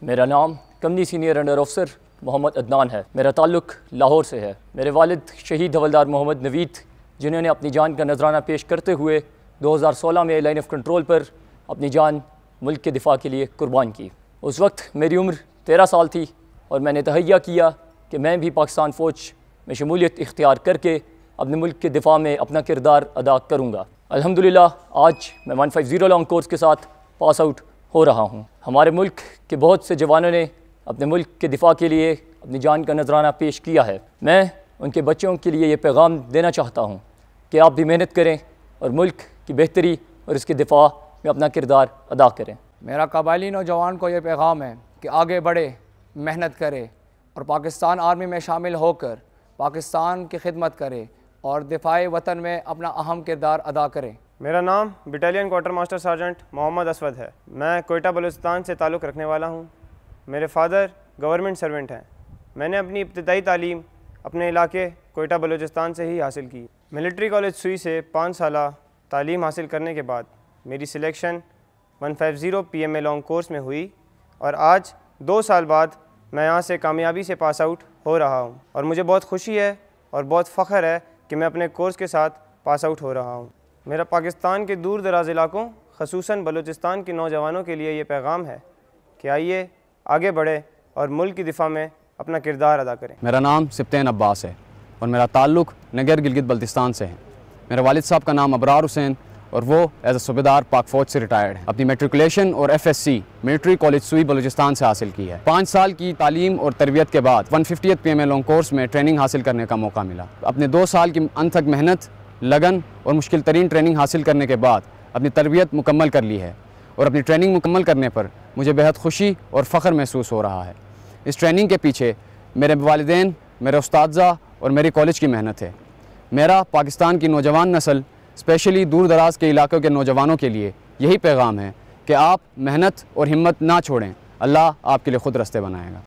मेरा नाम company senior under officer Mohammad Adnan है। मेरा ताल्लुक़ लाहौर से है। मेरे वालिद शहीद हवलदार मोहम्मद नवीद, जिन्होंने अपनी जान का नजराना पेश करते हुए 2016 में लाइन ऑफ कंट्रोल पर अपनी जान मुल्क के दिफा के लिए कुर्बान की। उस वक्त मेरी उम्र 13 साल थी और मैंने तहैया किया कि मैं भी पाकिस्तान फ़ौज में शमूलियत इख्तियार करके अपने मुल्क के दिफा में अपना किरदार अदा करूँगा। अल्हम्दुलिल्लाह आज मैं 150 लॉन्ग कोर्स के साथ पास आउट हो रहा हूँ। हमारे मुल्क के बहुत से जवानों ने अपने मुल्क के दिफा के लिए अपनी जान का नजराना पेश किया है। मैं उनके बच्चों के लिए ये पैगाम देना चाहता हूँ कि आप भी मेहनत करें और मुल्क की बेहतरी और इसके दिफा में अपना किरदार अदा करें। मेरा कबायली नौजवान को ये पैगाम है कि आगे बढ़े, मेहनत करे और पाकिस्तान आर्मी में शामिल होकर पाकिस्तान की खिदमत करे और दिफाए वतन में अपना अहम किरदार अदा करें। मेरा नाम battalion quartermaster sergeant Mohammad Aswad है। मैं कोयटा बलूचिस्तान से ताल्लुक़ रखने वाला हूँ। मेरे फादर गवर्नमेंट सर्वेंट हैं। मैंने अपनी इब्तदाई तालीम अपने इलाके कोयटा बलूचिस्तान से ही हासिल की। मिलिट्री कॉलेज सुई से 5 साल तालीम हासिल करने के बाद मेरी सिलेक्शन 150 PMA लॉन्ग कोर्स में हुई और आज 2 साल बाद मैं यहाँ से कामयाबी से पास आउट हो रहा हूँ और मुझे बहुत खुशी है और बहुत फ़ख्र है कि मैं अपने कोर्स के साथ पास आउट हो रहा हूँ। मेरा पाकिस्तान के दूर दराज इलाकों ख़ुसूसन बलूचिस्तान के नौजवानों के लिए ये पैगाम है कि आइए आगे बढ़े और मुल्क की दिफा में अपना किरदार अदा करें। मेरा नाम सिप्तैन अब्बास है और मेरा ताल्लुक़ नगर गिलगित बल्तिस्तान से है। मेरे वालिद साहब का नाम अबरार हुसैन और वो एज ए सूबेदार पाक फ़ौज से रिटायर्ड है। अपनी मेट्रिकुलेशन और FSC मिलिट्री कॉलेज सुई बलूचिस्तान से हासिल की है। 5 साल की तालीम और तरबियत के बाद 150th PMA लॉन्ग कोर्स में ट्रेनिंग हासिल करने का मौका मिला। अपने 2 साल की अनथक मेहनत, लगन और मुश्किल तरीन ट्रेनिंग हासिल करने के बाद अपनी तरबियत मुकम्मल कर ली है और अपनी ट्रेनिंग मुकम्मल करने पर मुझे बेहद खुशी और फ़ख्र महसूस हो रहा है। इस ट्रेनिंग के पीछे मेरे वालिदैन, मेरे उस्तादज़ा और मेरी कॉलेज की मेहनत है। मेरा पाकिस्तान की नौजवान नस्ल, स्पेशली दूर दराज के इलाकों के नौजवानों के लिए यही पैगाम है कि आप मेहनत और हिम्मत ना छोड़ें। अल्लाह आपके लिए ख़ुद रास्ते बनाएगा।